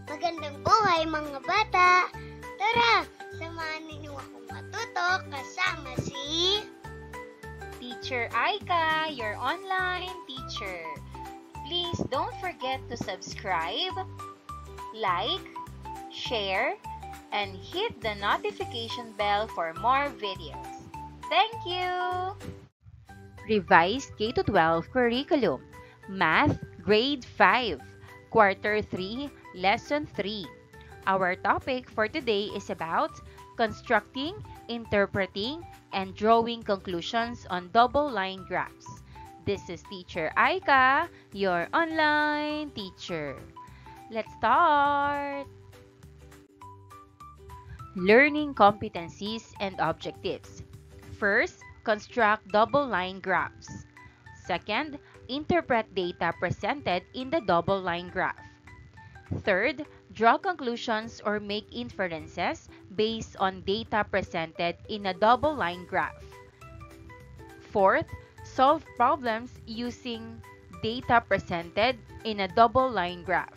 Magandang buhay mga bata! Tara, samahan ninyo akong matuto kasama si Teacher Aika, your online teacher. Please don't forget to subscribe, like, share, and hit the notification bell for more videos. Thank you! Revised K-12 Curriculum, Math, Grade 5, Quarter 3, Lesson 3. Our topic for today is about constructing, interpreting, and drawing conclusions on double line graphs. This is Teacher Aika, your online teacher. Let's start! Learning competencies and objectives. First, construct double line graphs. Second, interpret data presented in the double line graph. Third, draw conclusions or make inferences based on data presented in a double line graph. Fourth, solve problems using data presented in a double line graph.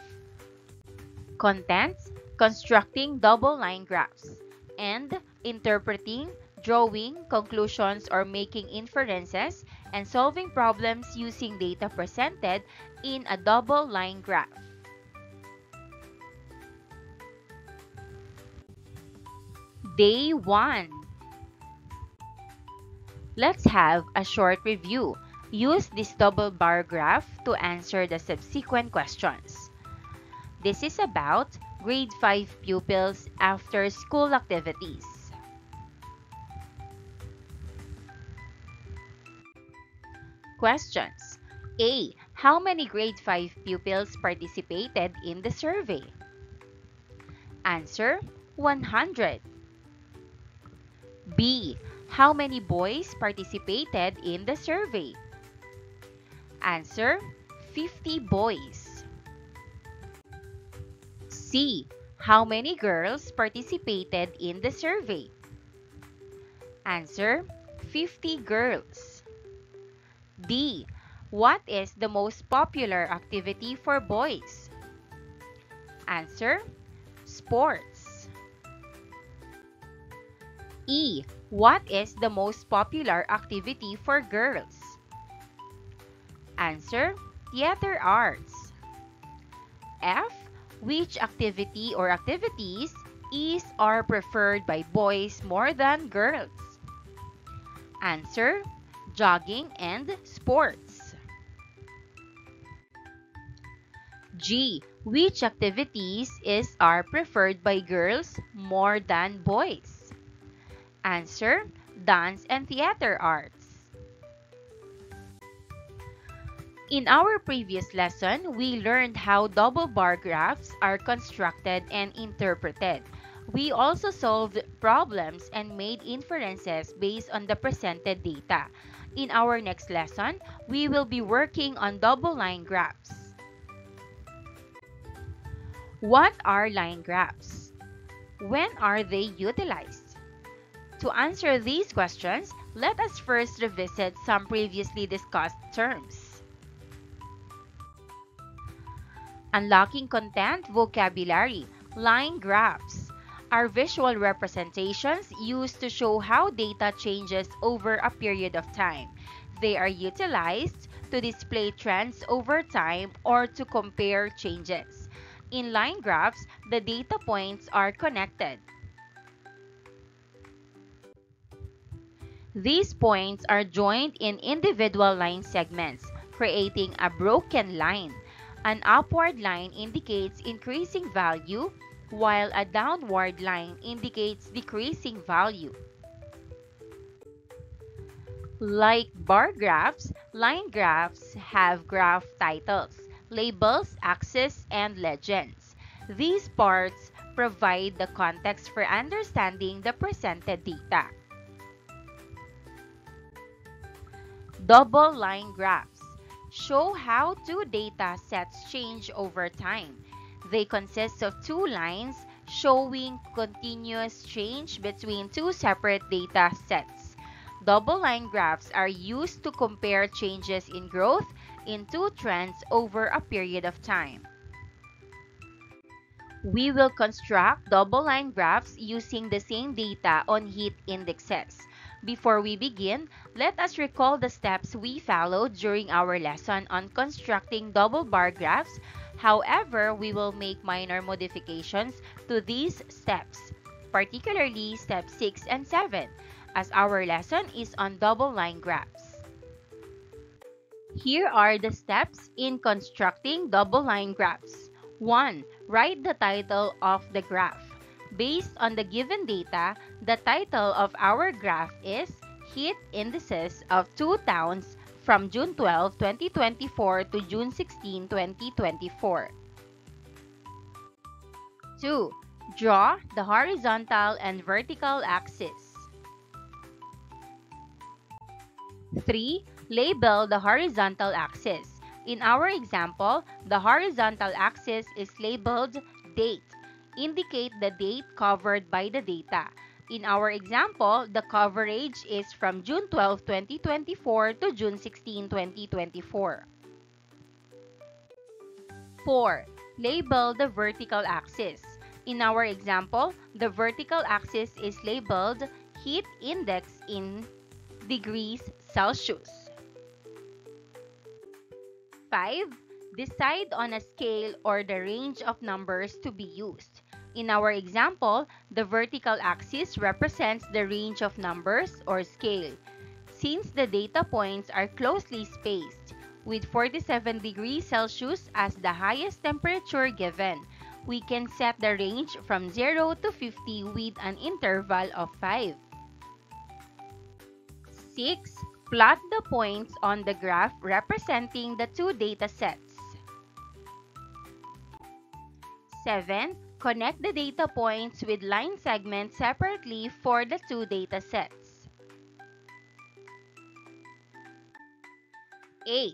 Contents, constructing double line graphs, and interpreting, drawing conclusions or making inferences, and solving problems using data presented in a double line graph. Day 1. Let's have a short review. Use this double bar graph to answer the subsequent questions. This is about grade 5 pupils after school activities. Questions. A. How many grade 5 pupils participated in the survey? Answer: 100. B. How many boys participated in the survey? Answer: 50 boys. C. How many girls participated in the survey? Answer: 50 girls. D. What is the most popular activity for boys? Answer: sports. E. What is the most popular activity for girls? Answer: theater arts. F. Which activity or activities is or preferred by boys more than girls? Answer: jogging and sports. G. Which activities are preferred by girls more than boys? Answer: dance and theater arts. In our previous lesson, we learned how double bar graphs are constructed and interpreted. We also solved problems and made inferences based on the presented data. In our next lesson, we will be working on double line graphs. What are line graphs? When are they utilized? To answer these questions, let us first revisit some previously discussed terms. Unlocking content vocabulary. Line graphs are visual representations used to show how data changes over a period of time. They are utilized to display trends over time or to compare changes. In line graphs, the data points are connected. These points are joined in individual line segments, creating a broken line. An upward line indicates increasing value, while a downward line indicates decreasing value. Like bar graphs, line graphs have graph titles, labels, axes, and legends. These parts provide the context for understanding the presented data. Double line graphs show how two data sets change over time. They consist of two lines showing continuous change between two separate data sets. Double line graphs are used to compare changes in growth in two trends over a period of time. We will construct double-line graphs using the same data on heat indexes. Before we begin, let us recall the steps we followed during our lesson on constructing double bar graphs. However, we will make minor modifications to these steps, particularly steps 6 and 7, as our lesson is on double-line graphs. Here are the steps in constructing double-line graphs. 1. Write the title of the graph. Based on the given data, the title of our graph is Heat Indices of Two Towns from June 12, 2024 to June 16, 2024. 2. Draw the horizontal and vertical axis. 3. Label the horizontal axis. In our example, the horizontal axis is labeled Date. Indicate the date covered by the data. In our example, the coverage is from June 12, 2024 to June 16, 2024. 4. Label the vertical axis. In our example, the vertical axis is labeled Heat Index in degrees Celsius. 5. Decide on a scale or the range of numbers to be used. In our example, the vertical axis represents the range of numbers or scale. Since the data points are closely spaced, with 47 degrees Celsius as the highest temperature given, we can set the range from 0 to 50 with an interval of 5. 6. Plot the points on the graph representing the two data sets. 7. Connect the data points with line segments separately for the two data sets. 8.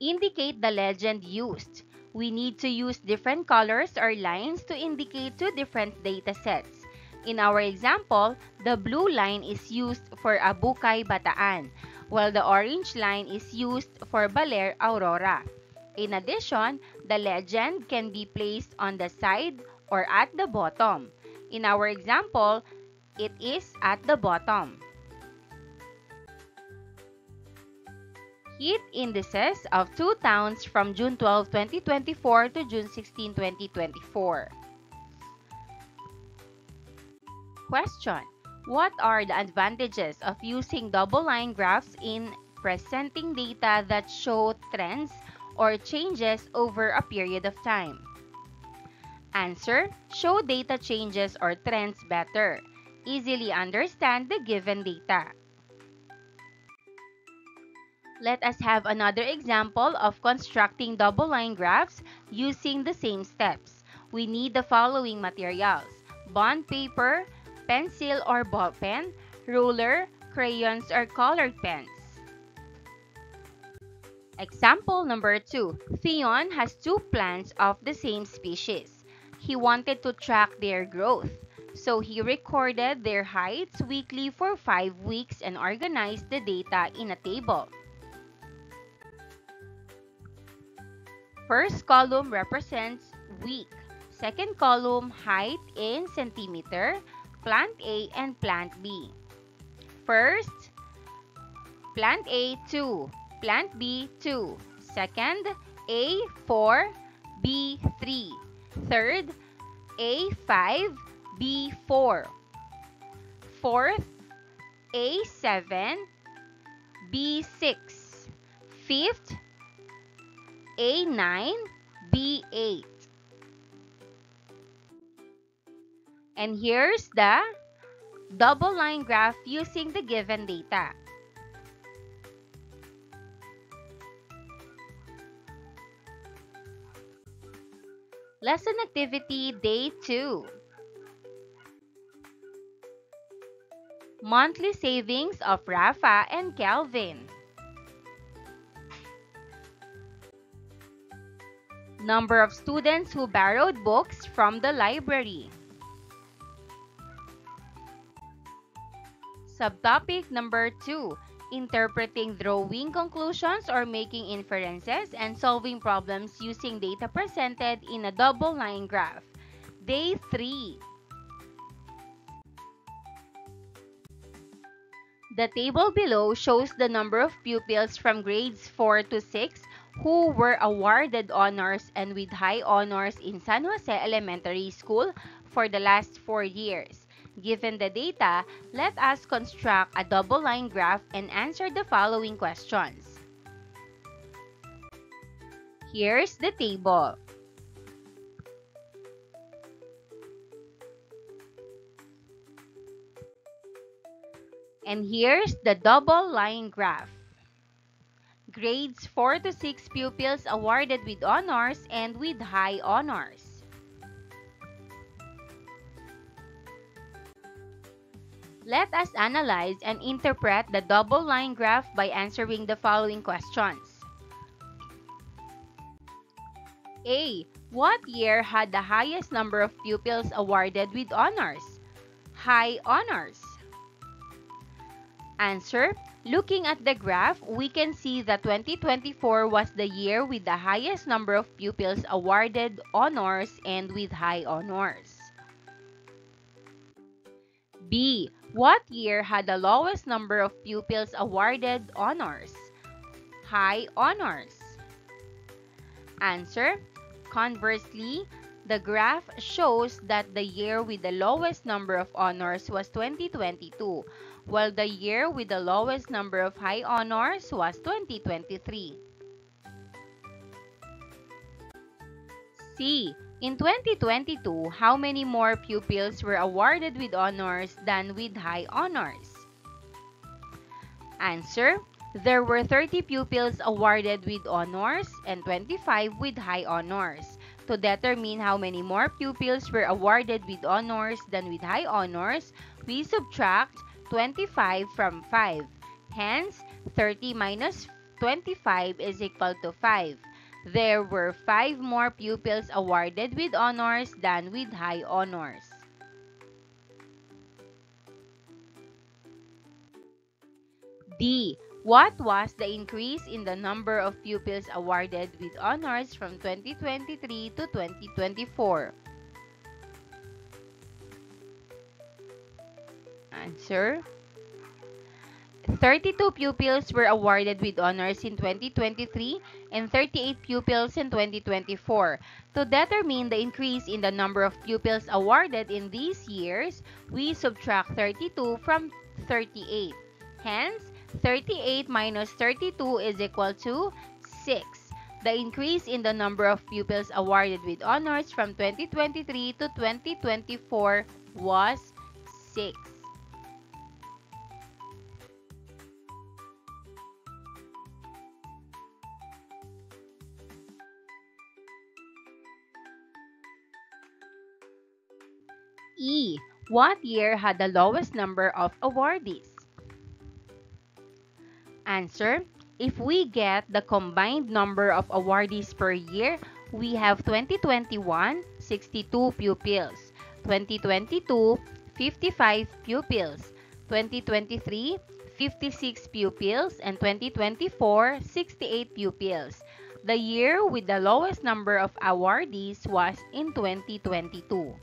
Indicate the legend used. We need to use different colors or lines to indicate two different data sets. In our example, the blue line is used for Abukay Bataan, while the orange line is used for Baler Aurora. In addition, the legend can be placed on the side or at the bottom. In our example, it is at the bottom. Heat indices of two towns from June 12, 2024 to June 16, 2024. Question: what are the advantages of using double-line graphs in presenting data that show trends or changes over a period of time? Answer: show data changes or trends better. Easily understand the given data. Let us have another example of constructing double-line graphs using the same steps. We need the following materials: bond paper, pencil or ball pen, ruler, crayons or colored pens. Example number 2. Theon has two plants of the same species. He wanted to track their growth, so he recorded their heights weekly for 5 weeks and organized the data in a table. First column represents week. Second column, height in centimeter, plant A and plant B. First, plant A 2, plant B 2. Second, A 4, B 3. Third, A 5, B 4. Fourth, A 7, B 6. Fifth, A 9, B 8. And here's the double-line graph using the given data. Lesson activity day 2. Monthly savings of Rafa and Kelvin. Number of students who borrowed books from the library. Subtopic number 2. Interpreting drawing conclusions or making inferences and solving problems using data presented in a double-line graph. Day 3. The table below shows the number of pupils from grades 4 to 6 who were awarded honors and with high honors in San Jose Elementary School for the last 4 years. Given the data, let us construct a double-line graph and answer the following questions. Here's the table. And here's the double-line graph. Grades 4 to 6 pupils awarded with honors and with high honors. Let us analyze and interpret the double-line graph by answering the following questions. A. What year had the highest number of pupils awarded with honors? High honors. Answer. Looking at the graph, we can see that 2024 was the year with the highest number of pupils awarded honors and with high honors. B. What year had the lowest number of pupils awarded honors? High honors. Answer. Conversely, the graph shows that the year with the lowest number of honors was 2022, while the year with the lowest number of high honors was 2023. C. In 2022, how many more pupils were awarded with honors than with high honors? Answer. There were 30 pupils awarded with honors and 25 with high honors. To determine how many more pupils were awarded with honors than with high honors, we subtract 25 from 5. Hence, 30 minus 25 is equal to 5. There were 5 more pupils awarded with honors than with high honors. D. What was the increase in the number of pupils awarded with honors from 2023 to 2024? Answer. 32 pupils were awarded with honors in 2023 and 38 pupils in 2024. To determine the increase in the number of pupils awarded in these years, we subtract 32 from 38. Hence, 38 minus 32 is equal to 6. The increase in the number of pupils awarded with honors from 2023 to 2024 was 6. E. What year had the lowest number of awardees? Answer. If we get the combined number of awardees per year, we have 2021, 62 pupils, 2022, 55 pupils, 2023, 56 pupils, and 2024, 68 pupils. The year with the lowest number of awardees was in 2022.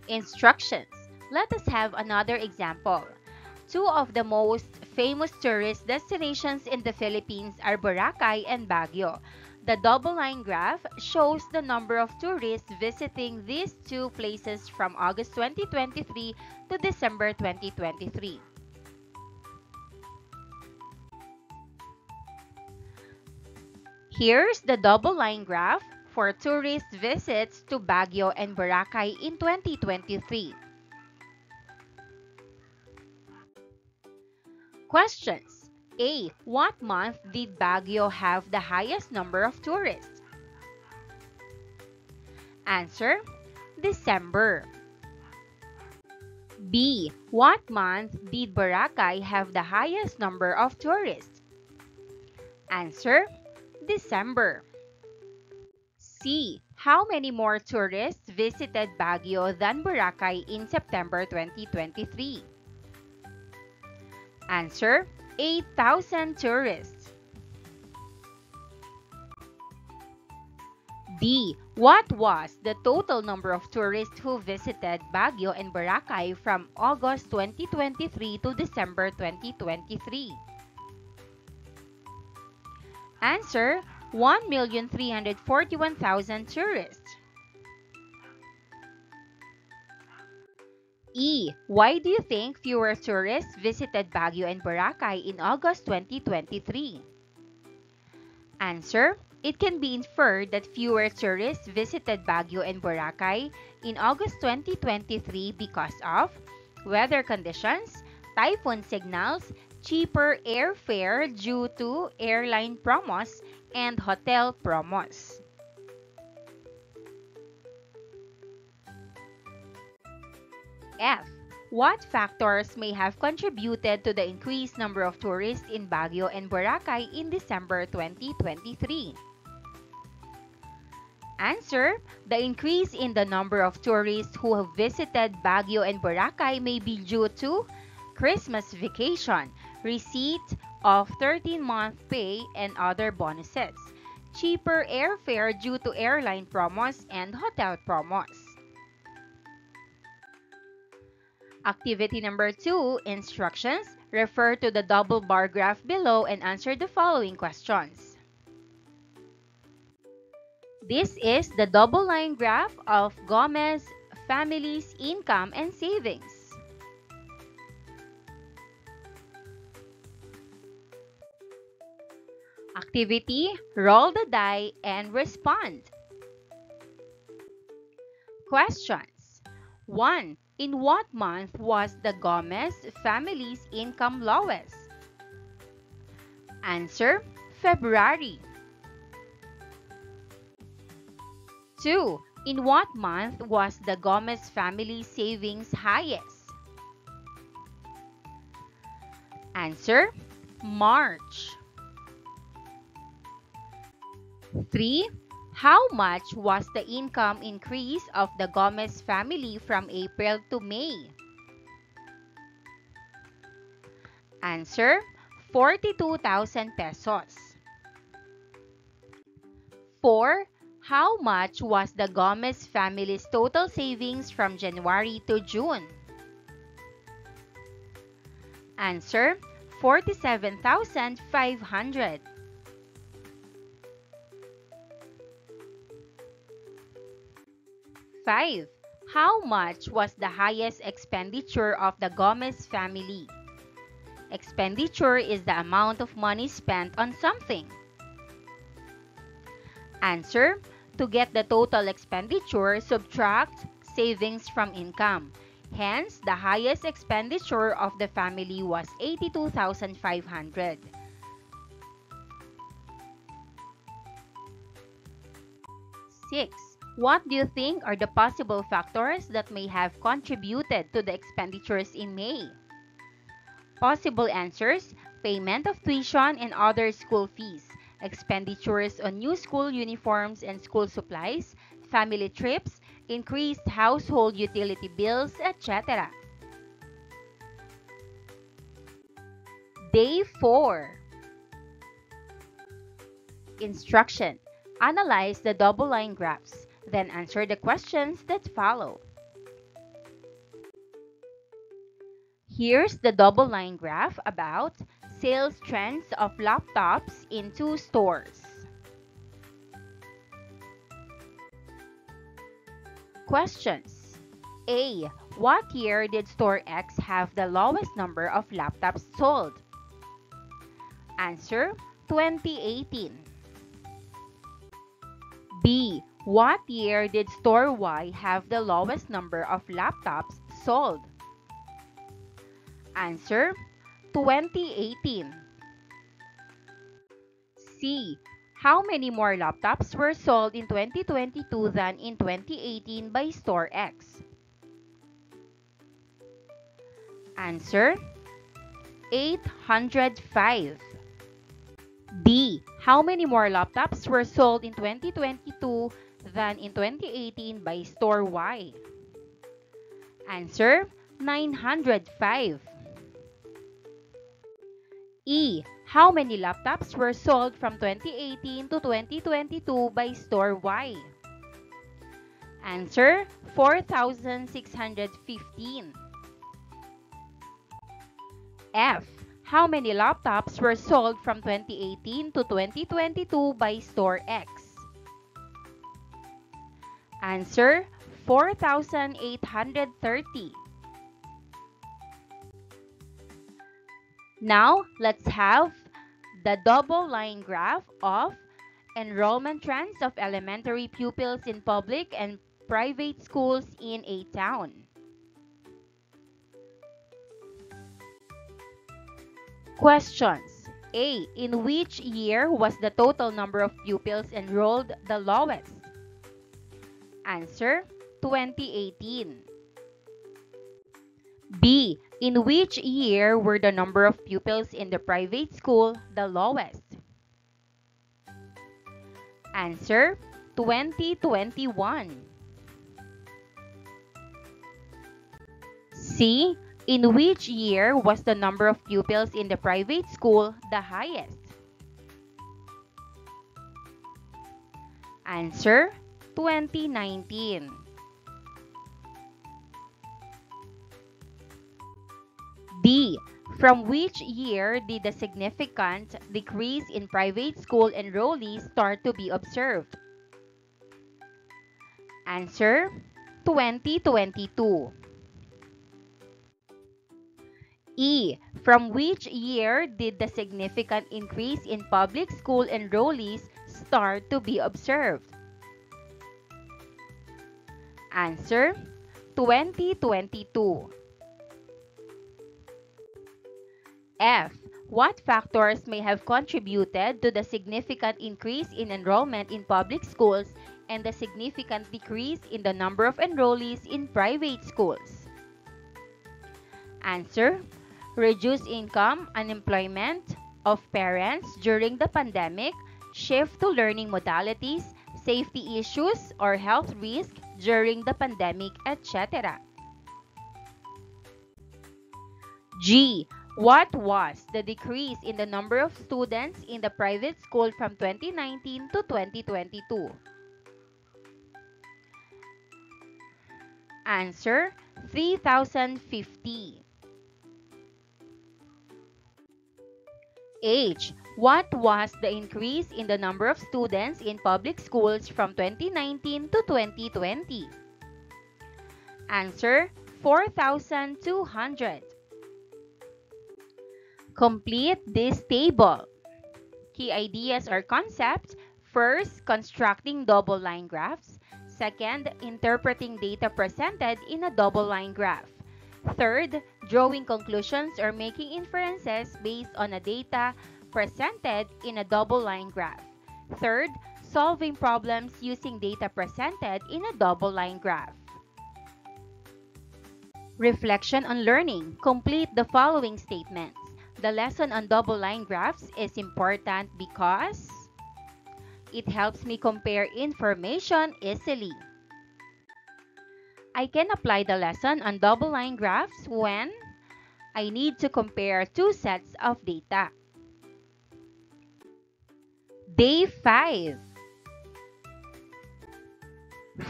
Instructions. Let us have another example. Two of the most famous tourist destinations in the Philippines are Boracay and Baguio. The double-line graph shows the number of tourists visiting these two places from August 2023 to December 2023. Here's the double-line graph for tourist visits to Baguio and Boracay in 2023. Questions. A. What month did Baguio have the highest number of tourists? Answer. December. B. What month did Boracay have the highest number of tourists? Answer. December. C. How many more tourists visited Baguio than Boracay in September 2023? Answer. 8,000 tourists. D. What was the total number of tourists who visited Baguio and Boracay from August 2023 to December 2023? Answer: 1,341,000 tourists. E. Why do you think fewer tourists visited Baguio and Boracay in August 2023? Answer: it can be inferred that fewer tourists visited Baguio and Boracay in August 2023 because of weather conditions, typhoon signals, cheaper airfare due to airline promos, and hotel promos. F. What factors may have contributed to the increased number of tourists in Baguio and Boracay in December 2023? Answer: the increase in the number of tourists who have visited Baguio and Boracay may be due to Christmas vacation, receipt of 13-month pay and other bonuses, cheaper airfare due to airline promos and hotel promos. Activity number 2, instructions. Refer to the double bar graph below and answer the following questions. This is the double line graph of Gomez family's income and savings. Activity: roll the die and respond. Questions. 1. In what month was the Gomez family's income lowest? Answer: February. 2. In what month was the Gomez family's savings highest? Answer: March. 3. How much was the income increase of the Gomez family from April to May? Answer: 42,000 pesos. 4. How much was the Gomez family's total savings from January to June? Answer: 47,500. 5. How much was the highest expenditure of the Gomez family? Expenditure is the amount of money spent on something. Answer: to get the total expenditure, subtract savings from income. Hence, the highest expenditure of the family was 82,500. 6. What do you think are the possible factors that may have contributed to the expenditures in May? Possible answers: payment of tuition and other school fees, expenditures on new school uniforms and school supplies, family trips, increased household utility bills, etc. Day 4. Instruction: analyze the double line graphs. Then answer the questions that follow. Here's the double line graph about sales trends of laptops in 2 stores. Questions. A. What year did store X have the lowest number of laptops sold? Answer: 2018. B. What year did store Y have the lowest number of laptops sold? Answer: 2018. C. How many more laptops were sold in 2022 than in 2018 by store X? Answer: 805. D. How many more laptops were sold in 2022 than in 2018 by store Y? Answer: 905. E. How many laptops were sold from 2018 to 2022 by store Y? Answer, 4,615. F. How many laptops were sold from 2018 to 2022 by store X? Answer, 4,830. Now, let's have the double line graph of enrollment trends of elementary pupils in public and private schools in a town. Questions. A. In which year was the total number of pupils enrolled the lowest? Answer, 2018. B. In which year were the number of pupils in the private school the lowest? Answer, 2021. C. In which year was the number of pupils in the private school the highest? Answer, 2019. D. From which year did the significant decrease in private school enrollees start to be observed? Answer, 2022. E. From which year did the significant increase in public school enrollees start to be observed? Answer, 2022. F. What factors may have contributed to the significant increase in enrollment in public schools and the significant decrease in the number of enrollees in private schools? Answer, reduced income, unemployment of parents during the pandemic, shift to learning modalities, safety issues, or health risk during the pandemic, etc. G. What was the decrease in the number of students in the private school from 2019 to 2022? Answer, 3,050. H. What was the increase in the number of students in public schools from 2019 to 2020? Answer, 4,200. Complete this table. Key ideas or concepts. First, constructing double line graphs. Second, interpreting data presented in a double line graph. Third, drawing conclusions or making inferences based on a data presented in a double line graph. Third, solving problems using data presented in a double line graph. Reflection on learning. Complete the following statements. The lesson on double line graphs is important because it helps me compare information easily. I can apply the lesson on double line graphs when I need to compare two sets of data. Day 5.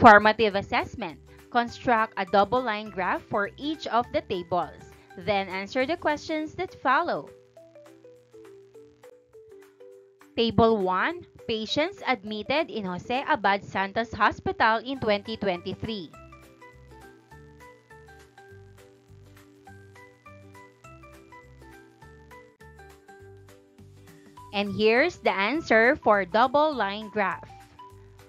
Formative assessment. Construct a double line graph for each of the tables. Then answer the questions that follow. Table 1. Patients admitted in Jose Abad Santos Hospital in 2023. And here's the answer for double line graph.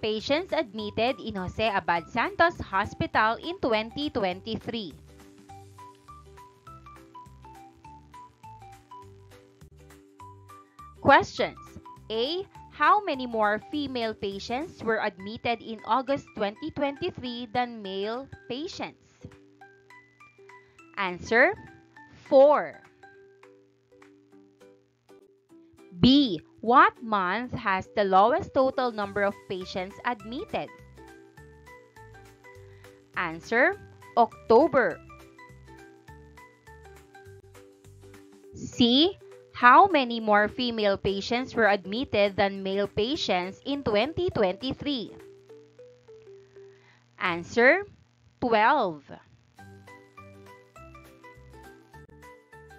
Patients admitted in Jose Abad Santos Hospital in 2023. Questions. A. How many more female patients were admitted in August 2023 than male patients? Answer, 4. B. What month has the lowest total number of patients admitted? Answer, October. C. How many more female patients were admitted than male patients in 2023? Answer, 12.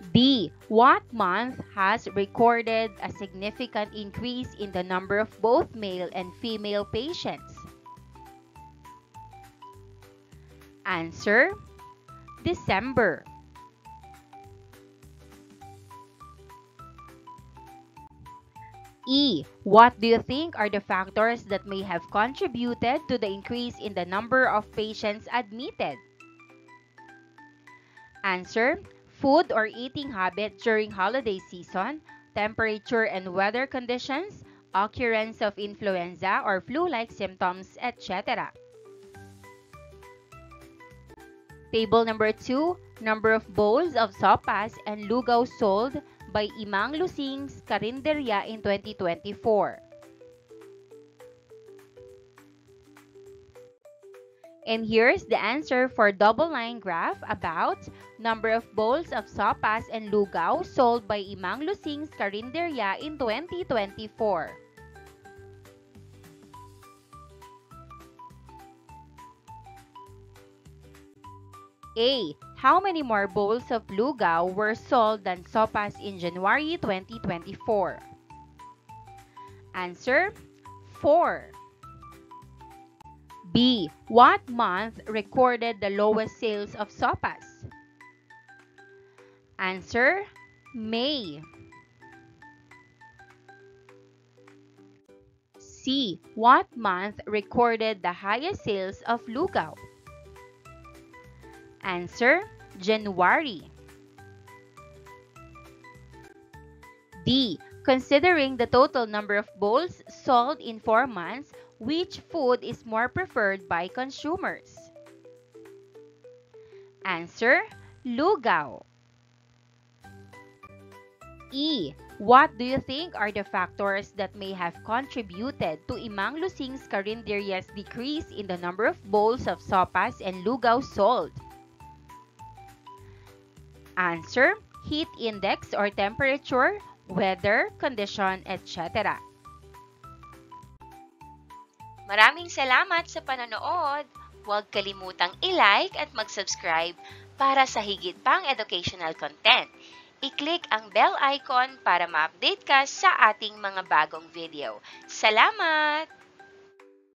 D. What month has recorded a significant increase in the number of both male and female patients? Answer, December. E. What do you think are the factors that may have contributed to the increase in the number of patients admitted? Answer, food or eating habit during holiday season, temperature and weather conditions, occurrence of influenza or flu-like symptoms, etc. Table number 2, number of bowls of sopas and lugaw sold by Imang Lusing's Karinderya in 2024. And here's the answer for double line graph about number of bowls of sopas and lugaw sold by Imang Lusing's Karinderya in 2024. A. How many more bowls of lugaw were sold than sopas in January 2024? Answer, 4. B. What month recorded the lowest sales of sopas? Answer, May. C. What month recorded the highest sales of lugaw? Answer, January. D. Considering the total number of bowls sold in 4 months, which food is more preferred by consumers? Answer, lugaw. E. What do you think are the factors that may have contributed to Imang Lusing's Karinderya's decrease in the number of bowls of sopas and lugaw sold? Answer, heat index or temperature, weather, condition, etc. Maraming salamat sa panonood. Huwag kalimutang i-like at mag-subscribe para sa higit pang educational content. I-click ang bell icon para ma-update ka sa ating mga bagong video. Salamat!